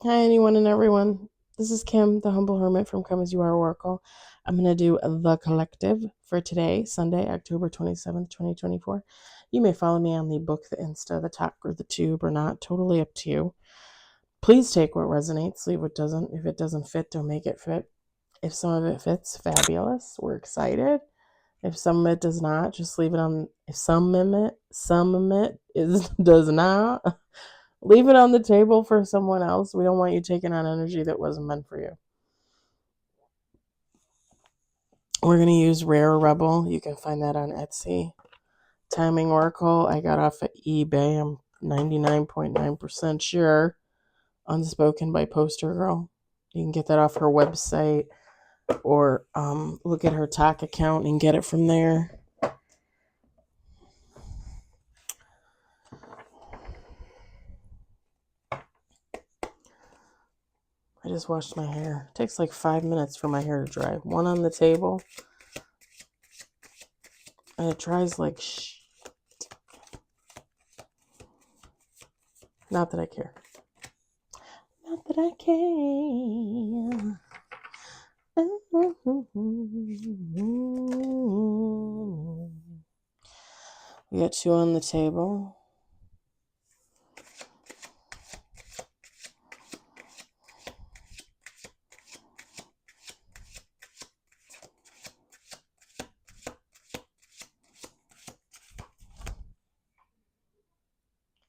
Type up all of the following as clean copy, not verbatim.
Hi, anyone and everyone. This is Kim, the Humble Hermit from Come As You Are Oracle. I'm going to do The Collective for today, Sunday, October 27th, 2024. You may follow me on the book, the Insta, the talk, or the tube, or not. Totally up to you. Please take what resonates, leave what doesn't. If it doesn't fit, don't make it fit. If some of it fits, fabulous. We're excited. If some of it does not, just leave it on. If some of it does not, leave it on the table for someone else. We don't want you taking on energy that wasn't meant for you. We're going to use Rare Rebel. You can find that on Etsy. Timing Oracle, I got off at eBay. I'm 99.9% sure. Unspoken by Poster Girl. You can get that off her website or look at her talk account and get it from there. I just washed my hair. It takes like 5 minutes for my hair to dry. One on the table. And it dries like Not that I care. Not that I care. We got 2 on the table.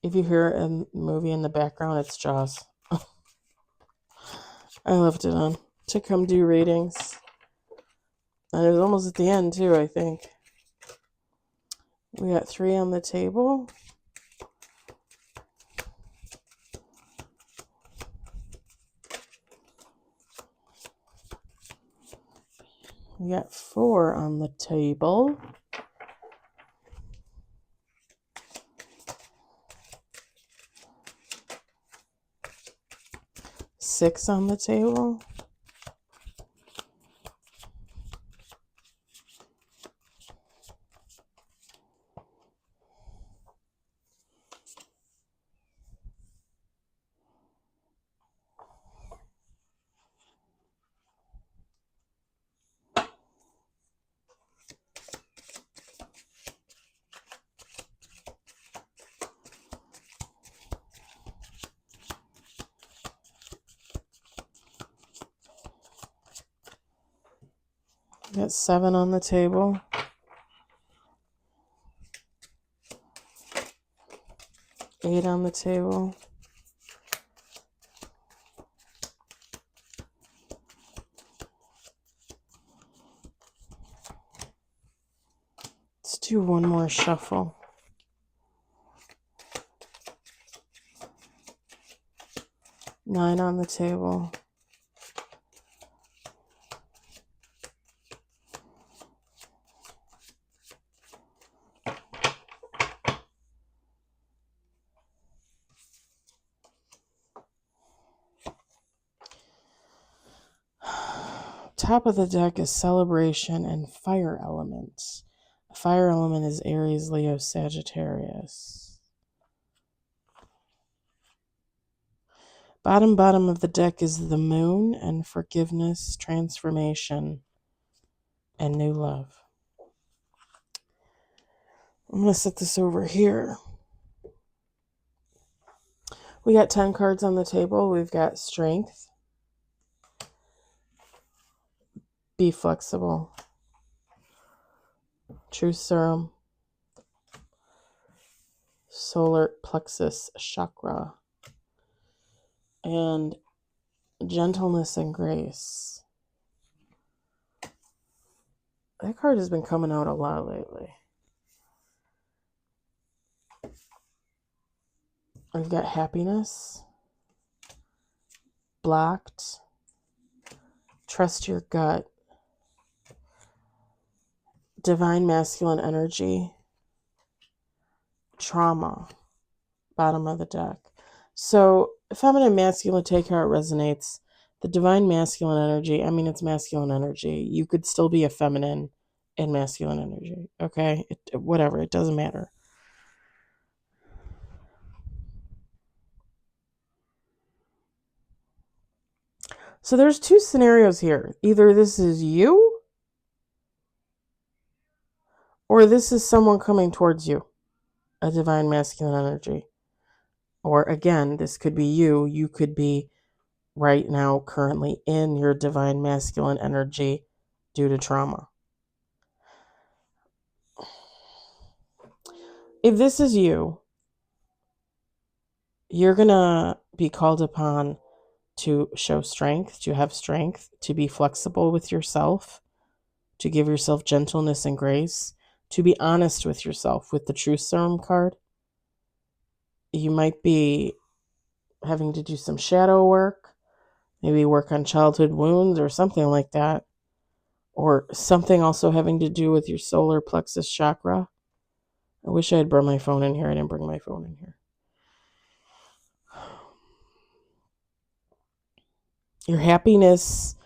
If you hear a movie in the background, it's Jaws. I left it on to come do readings. And it was almost at the end, too, I think. We got 3 on the table. We got 4 on the table. Six on the table. We got 7 on the table. 8 on the table. Let's do one more shuffle. 9 on the table. Top of the deck is Celebration and Fire Elements. Fire element is Aries, Leo, Sagittarius. Bottom of the deck is the Moon and Forgiveness, Transformation, and New Love. I'm going to set this over here. We got 10 cards on the table. We've got Strength. Be flexible. Truth Serum. Solar Plexus Chakra. And Gentleness and Grace. That card has been coming out a lot lately. We've got Happiness. Blocked. Trust your gut. Divine Masculine Energy. Trauma. Bottom of the deck. So, feminine, masculine, take how it resonates. The divine masculine energy, I mean, it's masculine energy. You could still be a feminine and masculine energy, okay? Whatever, it doesn't matter. So there's two scenarios here. Either this is you or this is someone coming towards you, a divine masculine energy. Or again, this could be you. You could be right now currently in your divine masculine energy due to trauma. If this is you, you're going to be called upon to show strength, to have strength, to be flexible with yourself, to give yourself gentleness and grace, to be honest with yourself with the Truth Serum card. You might be having to do some shadow work, maybe work on childhood wounds or something like that, or something also having to do with your solar plexus chakra. I wish I had brought my phone in here. I didn't bring my phone in here. Your happiness,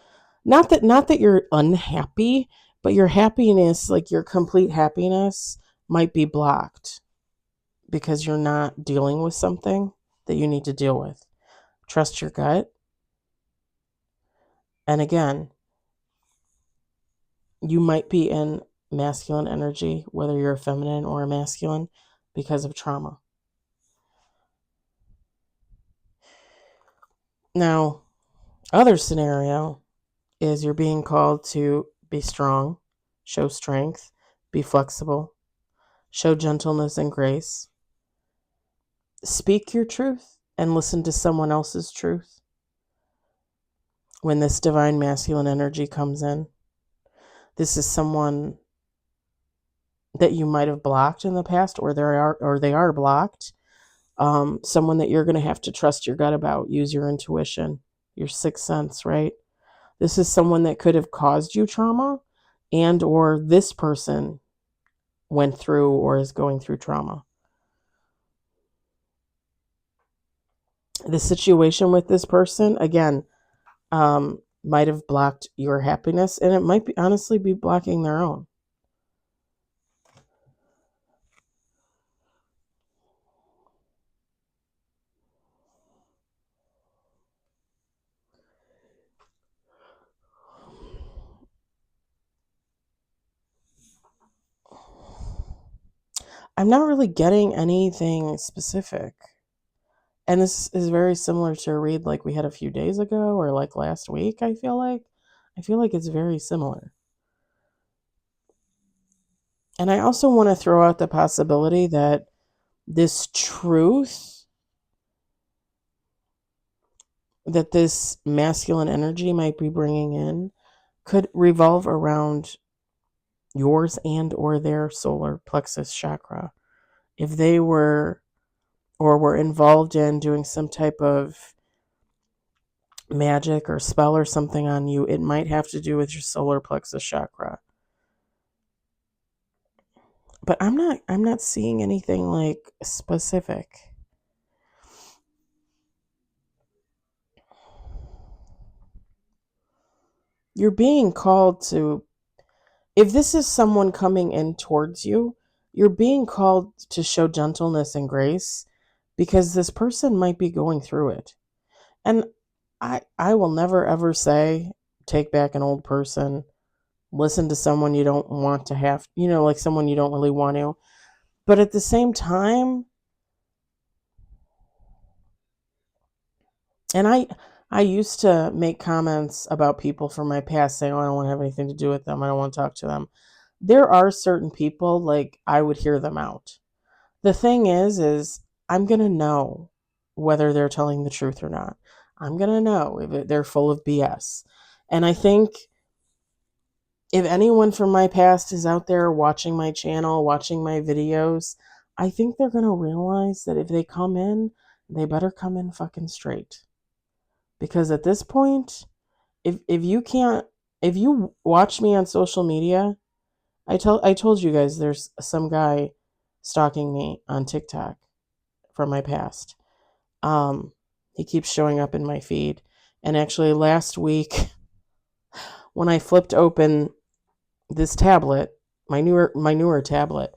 not that you're unhappy, but your happiness, like your complete happiness, might be blocked because you're not dealing with something that you need to deal with. Trust your gut. And again, you might be in masculine energy, whether you're a feminine or a masculine, because of trauma. Now, other scenario is you're being called to be strong, show strength, be flexible, show gentleness and grace, speak your truth and listen to someone else's truth when this divine masculine energy comes in. This is someone that you might have blocked in the past, or they are blocked. Someone that you're going to have to trust your gut about, use your intuition, your sixth sense, right? This is someone that could have caused you trauma, and or this person went through or is going through trauma. The situation with this person, again, might have blocked your happiness, and it might be honestly be blocking their own. I'm not really getting anything specific. And this is very similar to a read like we had a few days ago or like last week, I feel like. I feel like it's very similar. And I also want to throw out the possibility that this truth that this masculine energy might be bringing in could revolve around yours and or their solar plexus chakra. If they were or were involved in doing some type of magic or spell or something on you, it might have to do with your solar plexus chakra. But I'm not seeing anything like specific. You're being called to, if this is someone coming in towards you, you're being called to show gentleness and grace because this person might be going through it. And I will never ever say take back an old person, listen to someone you don't want to have, like someone you don't really want to. But at the same time, and I used to make comments about people from my past saying, oh, I don't want to have anything to do with them. I don't want to talk to them. There are certain people, like, I would hear them out. The thing is I'm going to know whether they're telling the truth or not. I'm going to know if they're full of BS. And I think if anyone from my past is out there watching my channel, watching my videos, I think they're going to realize that if they come in, they better come in fucking straight. Because at this point, if you watch me on social media, I told you guys there's some guy stalking me on TikTok from my past. He keeps showing up in my feed. And actually last week when I flipped open this tablet, my newer tablet,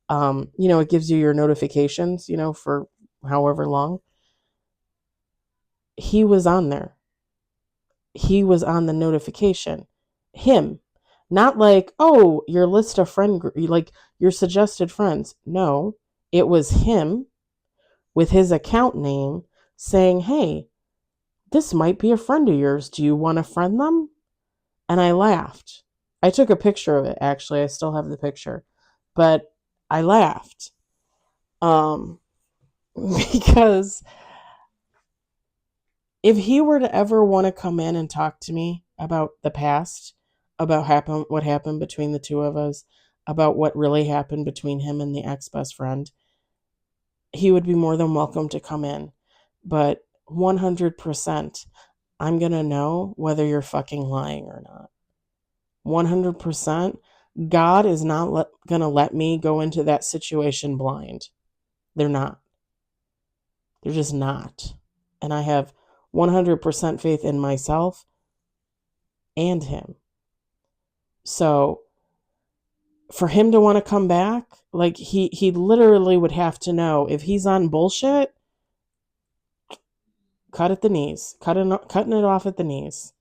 it gives you your notifications, for however long. He was on there. he was on the notification. Him. Not like, oh, your list of like your suggested friends. No, it was him with his account name saying, hey, this might be a friend of yours. Do you want to friend them? And I laughed. I took a picture of it, actually. I still have the picture. But I laughed. Because if he were to ever want to come in and talk to me about the past, about what happened between the two of us, about what really happened between him and the ex-best friend, he would be more than welcome to come in. But 100%, I'm going to know whether you're fucking lying or not. 100%. God is not going to let me go into that situation blind. They're not. They're just not. And I have 100% faith in myself and him. So for him to want to come back, like he literally would have to know if he's on bullshit, cut at the knees, cutting it off at the knees.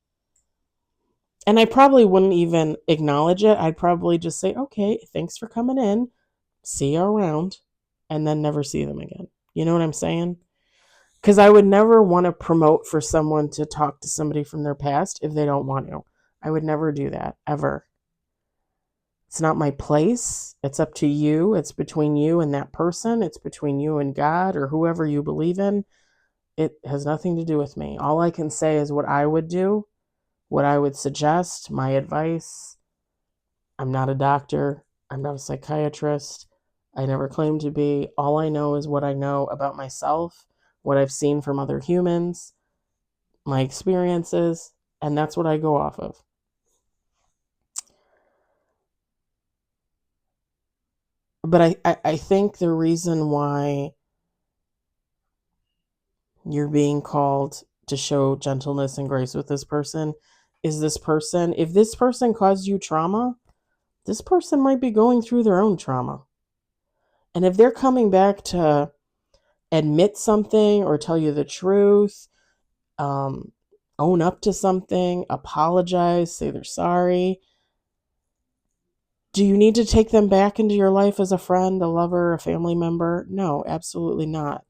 And I probably wouldn't even acknowledge it. I'd probably just say, okay, thanks for coming in. See you around. And then never see them again. You know what I'm saying? Because I would never want to promote for someone to talk to somebody from their past if they don't want to. I would never do that, ever. It's not my place. It's up to you. It's between you and that person. It's between you and God or whoever you believe in. It has nothing to do with me. All I can say is what I would do, what I would suggest, my advice. I'm not a doctor. I'm not a psychiatrist. I never claimed to be. All I know is what I know about myself, what I've seen from other humans, my experiences, and that's what I go off of. But I think the reason why you're being called to show gentleness and grace with this person is if this person caused you trauma, this person might be going through their own trauma. And if they're coming back to admit something or tell you the truth, own up to something, apologize, say they're sorry, do you need to take them back into your life as a friend, a lover, a family member? No, absolutely not.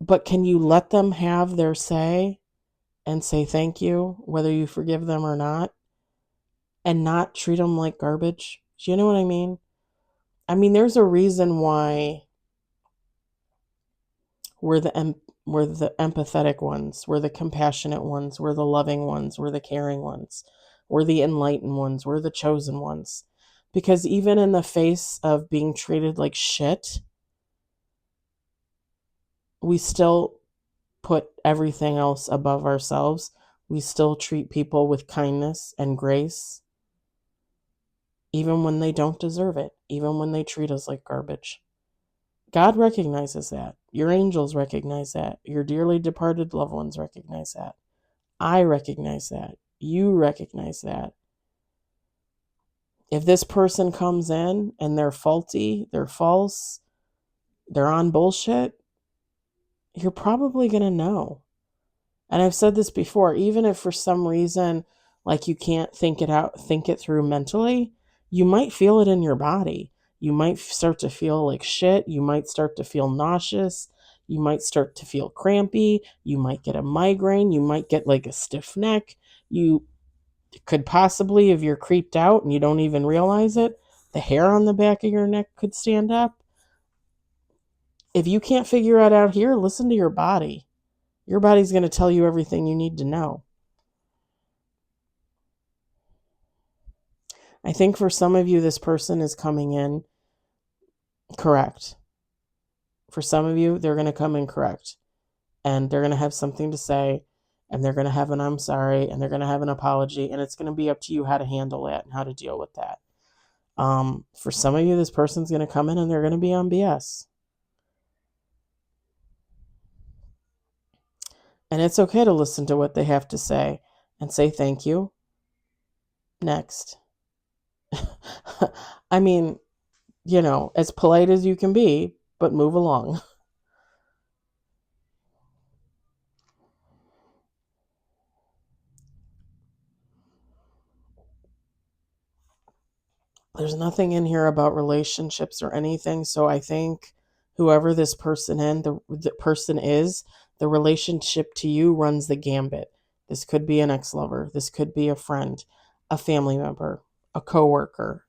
But can you let them have their say and say thank you, whether you forgive them or not, and not treat them like garbage? Do you know what I mean? I mean, there's a reason why we're the empathetic ones, we're the compassionate ones, we're the loving ones, we're the caring ones, we're the enlightened ones, we're the chosen ones. Because even in the face of being treated like shit, we still put everything else above ourselves. We still treat people with kindness and grace, even when they don't deserve it, even when they treat us like garbage. God recognizes that. Your angels recognize that. Your dearly departed loved ones recognize that. I recognize that. You recognize that. If this person comes in and they're faulty, they're false, they're on bullshit, you're probably going to know. And I've said this before, even if for some reason, like you can't think it through mentally, you might feel it in your body. You might start to feel like shit. You might start to feel nauseous. You might start to feel crampy. You might get a migraine. You might get like a stiff neck. You could possibly, if you're creeped out and you don't even realize it, the hair on the back of your neck could stand up. If you can't figure it out here, listen to your body. Your body's going to tell you everything you need to know. I think for some of you, this person is coming in correct. For some of you, they're going to come in correct. And they're going to have something to say. And they're going to have an I'm sorry. And they're going to have an apology. And it's going to be up to you how to handle that and how to deal with that. For some of you, this person's going to come in and they're going to be on BS. And it's okay to listen to what they have to say and say thank you. Next. I mean, as polite as you can be, but move along. There's nothing in here about relationships or anything. So I think whoever this the person is, the relationship to you runs the gambit. This could be an ex-lover. This could be a friend, a family member, a coworker.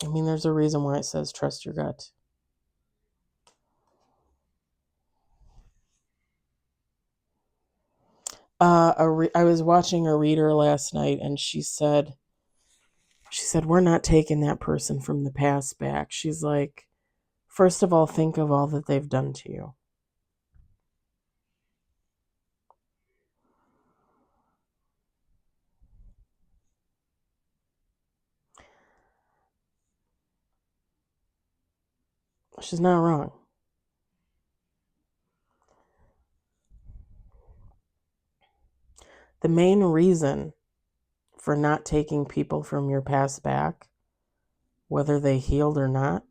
I mean, there's a reason why it says trust your gut. I was watching a reader last night, and she said we're not taking that person from the past back. She's like, first of all, think of all that they've done to you. She's not wrong. The main reason for not taking people from your past back, whether they healed or not,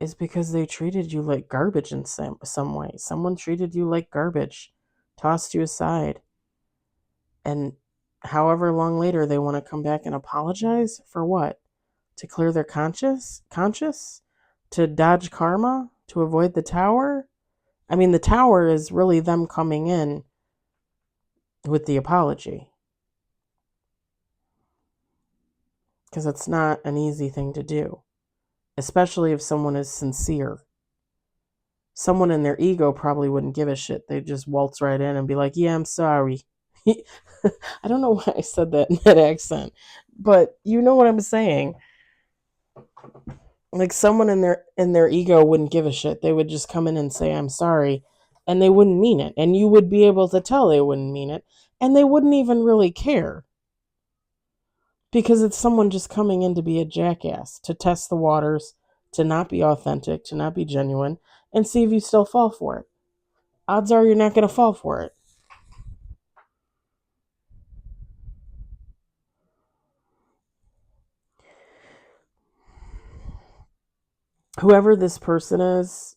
is because they treated you like garbage in some way. Someone treated you like garbage, tossed you aside, and however long later they want to come back and apologize for what? To clear their conscience? To dodge karma? To avoid the tower? I mean, the tower is really them coming in with the apology. Because it's not an easy thing to do, especially if someone is sincere. Someone in their ego probably wouldn't give a shit. They'd just waltz right in and be like, yeah, I'm sorry. I don't know why I said that in that accent, but you know what I'm saying. Like someone in their ego wouldn't give a shit. They would just come in and say, I'm sorry, and they wouldn't mean it. And you would be able to tell they wouldn't mean it, and they wouldn't even really care. Because it's someone just coming in to be a jackass, to test the waters, to not be authentic, to not be genuine, and see if you still fall for it. Odds are you're not going to fall for it. Whoever this person is,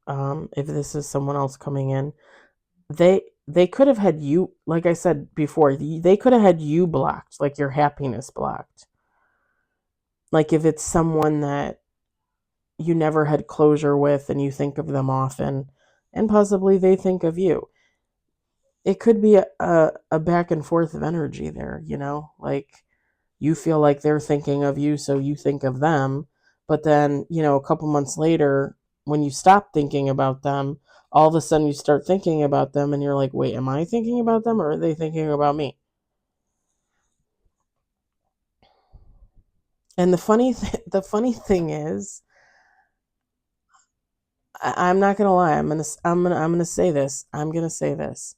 if this is someone else coming in, they could have had you, like I said before, they could have had you blocked, like your happiness blocked. Like if it's someone that you never had closure with and you think of them often, and possibly they think of you. It could be a back and forth of energy there, like you feel like they're thinking of you, so you think of them. But then, a couple months later, when you stop thinking about them, all of a sudden you start thinking about them and you're like, wait, am I thinking about them or are they thinking about me? And the funny thing is, I'm not gonna lie. I'm gonna say this. I'm gonna say this.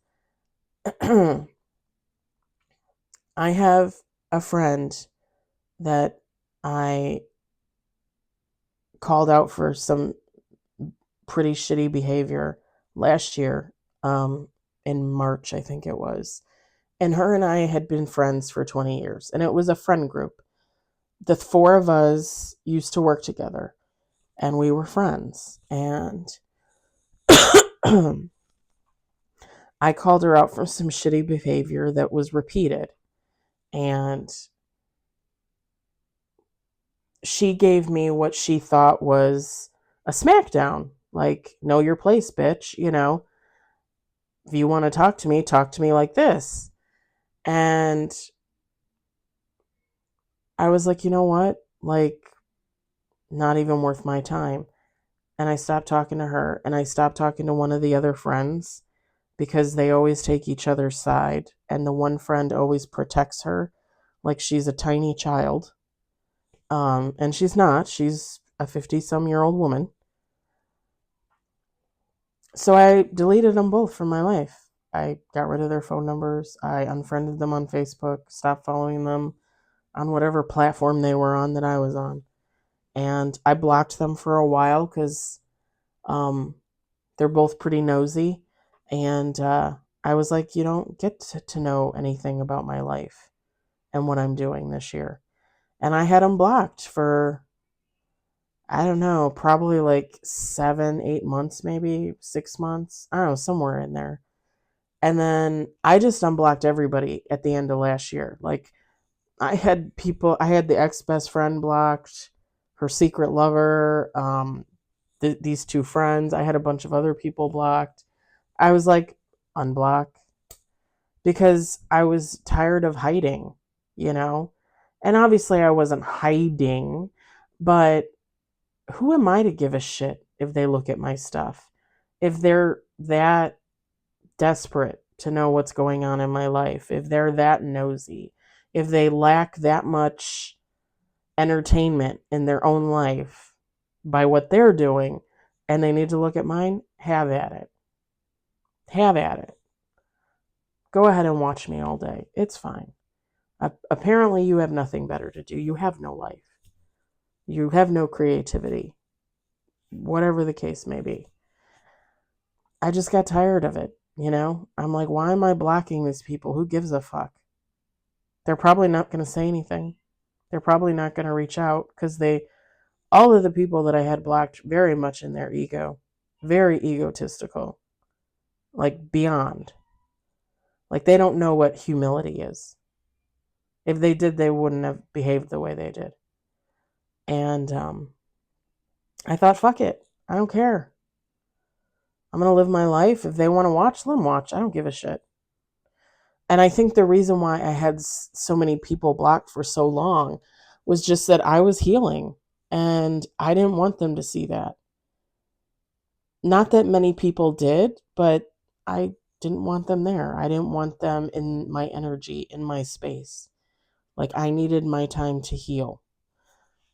I have a friend that I called out for some pretty shitty behavior last year, in March, I think it was. And her and I had been friends for 20 years, and it was a friend group. The four of us used to work together, and we were friends. And I called her out for some shitty behavior that was repeated. And she gave me what she thought was a smackdown. Like, know your place, bitch. If you want to talk to me like this. And I was like, you know what? Like, not even worth my time. And I stopped talking to her and I stopped talking to one of the other friends because they always take each other's side. And the one friend always protects her like she's a tiny child. And she's not. She's a 50-some-year-old woman. So I deleted them both from my life. I got rid of their phone numbers. I unfriended them on Facebook, stopped following them on whatever platform they were on that I was on. And I blocked them for a while because they're both pretty nosy. And I was like, you don't get to know anything about my life and what I'm doing this year. And I had them blocked for, I don't know, probably like 7, 8 months, maybe 6 months. I don't know, somewhere in there. And then I just unblocked everybody at the end of last year. Like I had the ex best friend blocked, her secret lover, these two friends. I had a bunch of other people blocked. I was like, unblock, because I was tired of hiding, you know? And obviously I wasn't hiding, but who am I to give a shit if they look at my stuff? If they're that desperate to know what's going on in my life, if they're that nosy, if they lack that much entertainment in their own life by what they're doing and they need to look at mine, have at it. Have at it. Go ahead and watch me all day. It's fine. Apparently, you have nothing better to do. You have no life. You have no creativity. Whatever the case may be. I just got tired of it, you know? I'm like, why am I blocking these people? Who gives a fuck? They're probably not going to say anything. They're probably not going to reach out because all of the people that I had blocked, very much in their ego, very egotistical, like beyond. Like they don't know what humility is. If they did, they wouldn't have behaved the way they did. And I thought, fuck it. I don't care. I'm going to live my life. If they want to watch, let them watch. I don't give a shit. And I think the reason why I had so many people blocked for so long was just that I was healing. And I didn't want them to see that. Not that many people did, but I didn't want them there. I didn't want them in my energy, in my space. Like I needed my time to heal.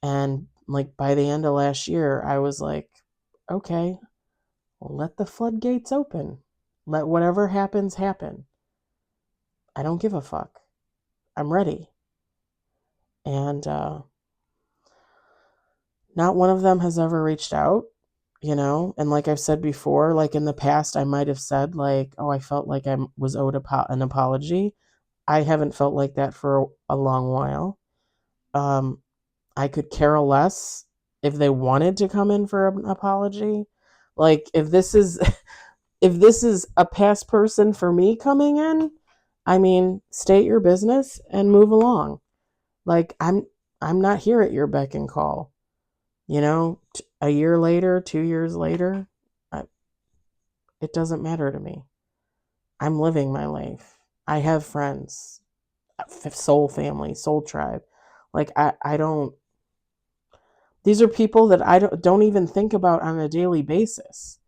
And like by the end of last year, I was like, okay, well, let the floodgates open. Let whatever happens happen. I don't give a fuck. I'm ready. And not one of them has ever reached out, you know? And like I've said before, like in the past, I might have said, like, oh, I felt like I was owed an apology. I haven't felt like that for a long while. I could care less if they wanted to come in for an apology. Like if this is if this is a past person for me coming in, I mean, state your business and move along. Like I'm not here at your beck and call. You know, a year later, 2 years later, it doesn't matter to me. I'm living my life. I have friends, soul family, soul tribe. Like I don't. These are people that I don't even think about on a daily basis.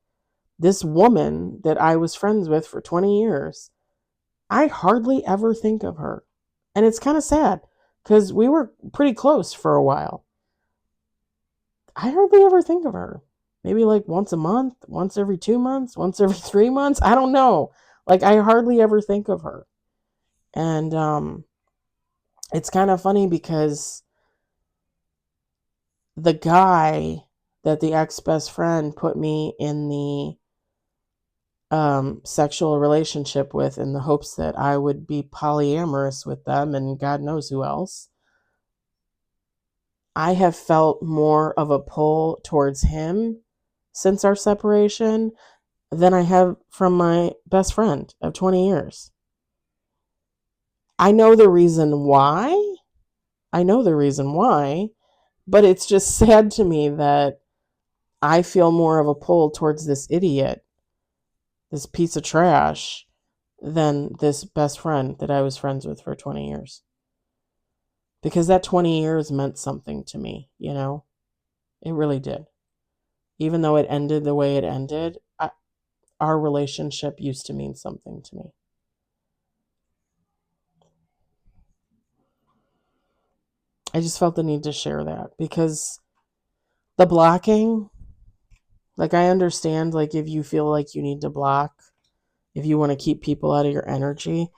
This woman that I was friends with for 20 years, I hardly ever think of her. And it's kind of sad because we were pretty close for a while. I hardly ever think of her. Maybe like once a month, once every 2 months, once every 3 months. I don't know. Like I hardly ever think of her. And it's kind of funny because the guy that the ex best friend put me in the sexual relationship with in the hopes that I would be polyamorous with them and God knows who else. I have felt more of a pull towards him since our separation than I have from my best friend of 20 years. I know the reason why. I know the reason why, but it's just sad to me that I feel more of a pull towards this idiot, this piece of trash, than this best friend that I was friends with for 20 years. Because that 20 years meant something to me, you know? It really did. Even though it ended the way it ended, our relationship used to mean something to me. I just felt the need to share that because the blocking, like I understand, like if you feel like you need to block, if you want to keep people out of your energy,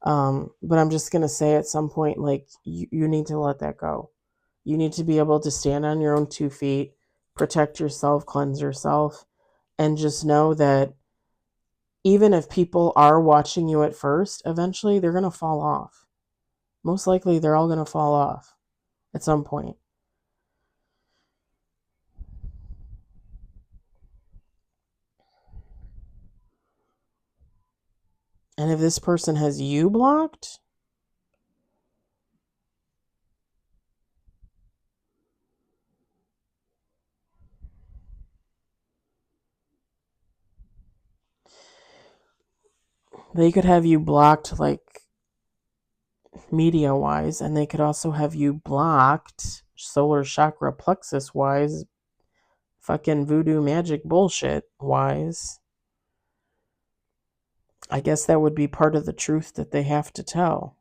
but I'm just going to say at some point, like you need to let that go. You need to be able to stand on your own 2 feet, protect yourself, cleanse yourself, and just know that even if people are watching you at first, eventually they're going to fall off. Most likely they're all going to fall off at some point. And if this person has you blocked, they could have you blocked like media wise, and they could also have you blocked solar chakra plexus wise, fucking voodoo magic bullshit wise. I guess that would be part of the truth that they have to tell.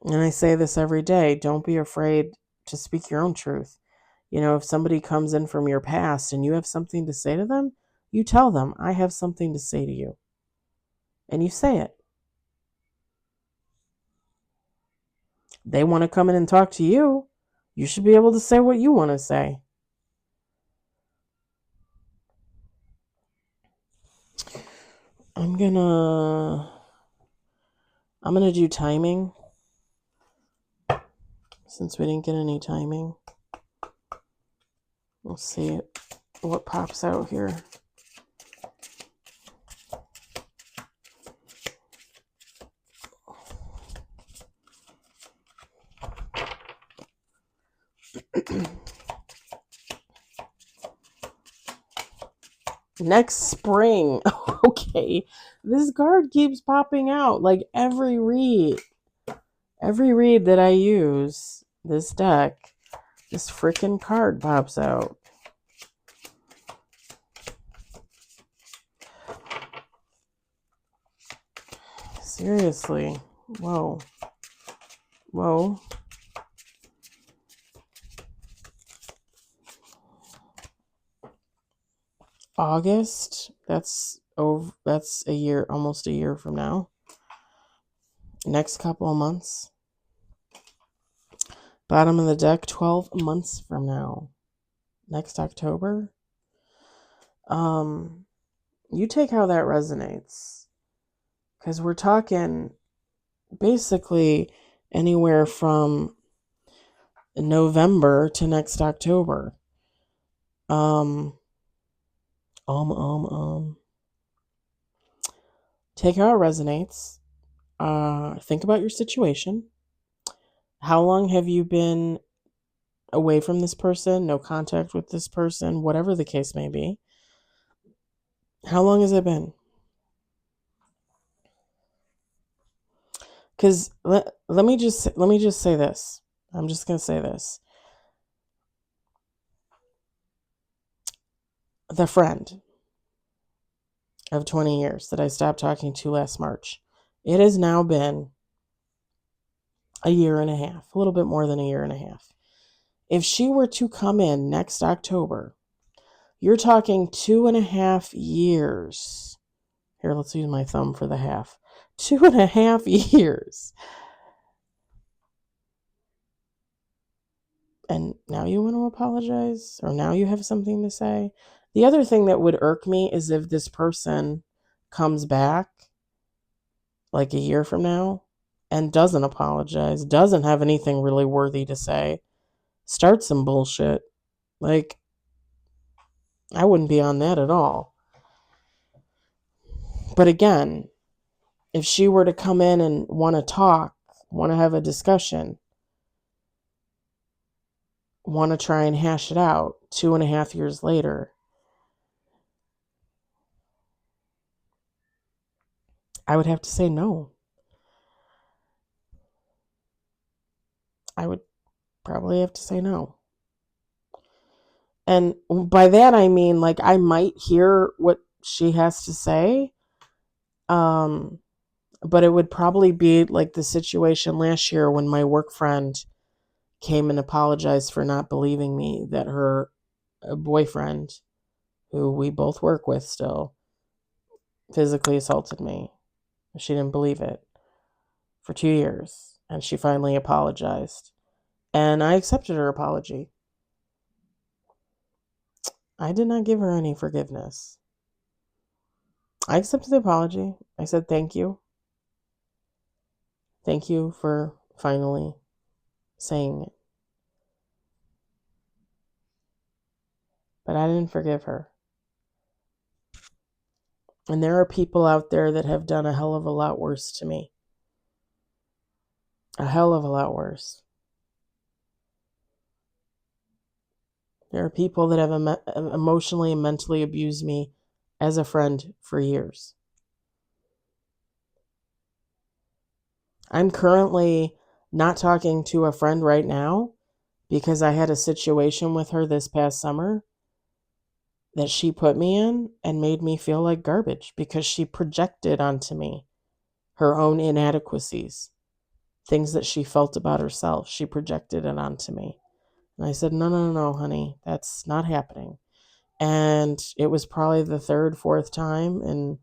And I say this every day, don't be afraid to speak your own truth. You know, if somebody comes in from your past and you have something to say to them, you tell them, I have something to say to you. And you say it. They want to come in and talk to you. You should be able to say what you want to say. I'm gonna do timing. Since we didn't get any timing. We'll see what pops out here. Next spring. Okay. This card keeps popping out like every read. Every read that I use this deck, this freaking card pops out. Seriously. Whoa. Whoa. August. That's a year, almost a year from now. Next couple of months. Bottom of the deck, 12 months from now. Next October. You take how that resonates. Because we're talking basically anywhere from November to next October. Take how it resonates. Think about your situation. How long have you been away from this person? No contact with this person? Whatever the case may be. How long has it been? Because let me just say this. I'm just gonna say this. The friend of 20 years that I stopped talking to last March. It has now been a year and a half, a little bit more than a year and a half. If she were to come in next October, you're talking 2.5 years. Here, let's use my thumb for the half. 2.5 years. And now you want to apologize? Or now you have something to say? The other thing that would irk me is if this person comes back like a year from now and doesn't apologize, doesn't have anything really worthy to say, start some bullshit. Like, I wouldn't be on that at all. But again, if she were to come in and want to talk, want to have a discussion, want to try and hash it out 2.5 years later, I would have to say no. I would probably have to say no. And by that I mean, like, I might hear what she has to say, but it would probably be like the situation last year when my work friend came and apologized for not believing me that her boyfriend, who we both work with still, physically assaulted me. She didn't believe it for 2 years, and she finally apologized. And I accepted her apology. I did not give her any forgiveness. I accepted the apology. I said thank you. Thank you for finally saying it. But I didn't forgive her. And there are people out there that have done a hell of a lot worse to me. A hell of a lot worse. There are people that have emotionally and mentally abused me as a friend for years. I'm currently not talking to a friend right now because I had a situation with her this past summer that she put me in and made me feel like garbage because she projected onto me her own inadequacies, things that she felt about herself. She projected it onto me. And I said, no, honey, that's not happening. And it was probably the third, fourth time in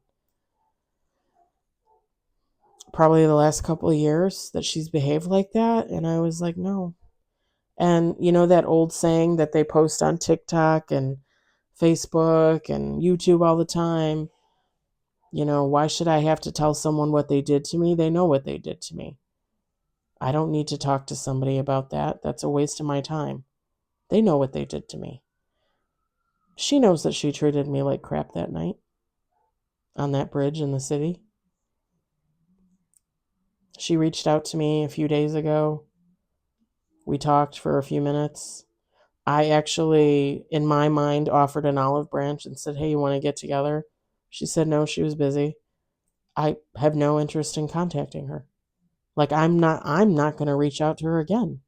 probably the last couple of years that she's behaved like that. And I was like, no. And you know that old saying that they post on TikTok and Facebook and YouTube all the time? Why should I have to tell someone what they did to me? They know what they did to me. I don't need to talk to somebody about that. That's a waste of my time. They know what they did to me. She knows that she treated me like crap that night on that bridge in the city. She reached out to me a few days ago. We talked for a few minutes. I actually, in my mind, offered an olive branch and said, hey, you want to get together? She said no, she was busy. I have no interest in contacting her. Like, I'm not going to reach out to her again.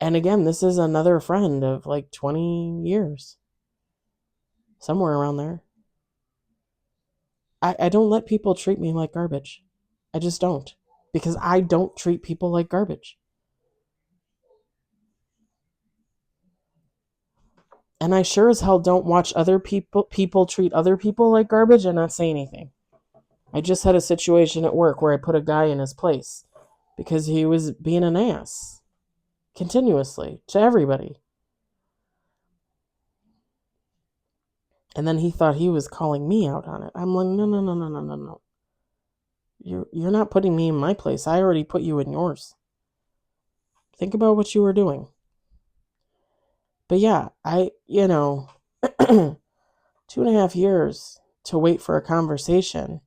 And again, this is another friend of like 20 years. Somewhere around there. I don't let people treat me like garbage. I just don't. Because I don't treat people like garbage. And I sure as hell don't watch other people treat other people like garbage and not say anything. I just had a situation at work where I put a guy in his place because he was being an ass continuously to everybody. And then he thought he was calling me out on it. I'm like, no. You're not putting me in my place. I already put you in yours. Think about what you were doing. But yeah, 2.5 years to wait for a conversation.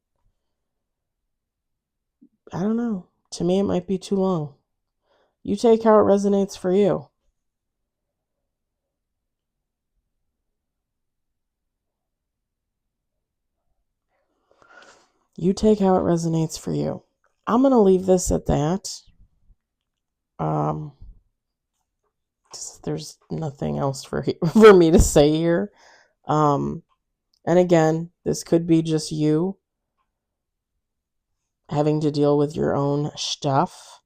I don't know. To me, it might be too long. You take how it resonates for you. You take how it resonates for you. I'm going to leave this at that. There's nothing else for me to say here. And again, this could be just you having to deal with your own stuff.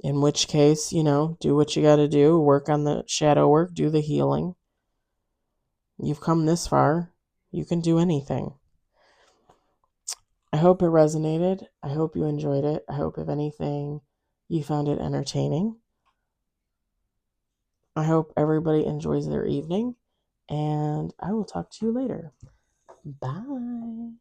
In which case, do what you got to do, work on the shadow work, do the healing. You've come this far. You can do anything. I hope it resonated. I hope you enjoyed it. I hope, if anything, you found it entertaining. I hope everybody enjoys their evening, and I will talk to you later. Bye.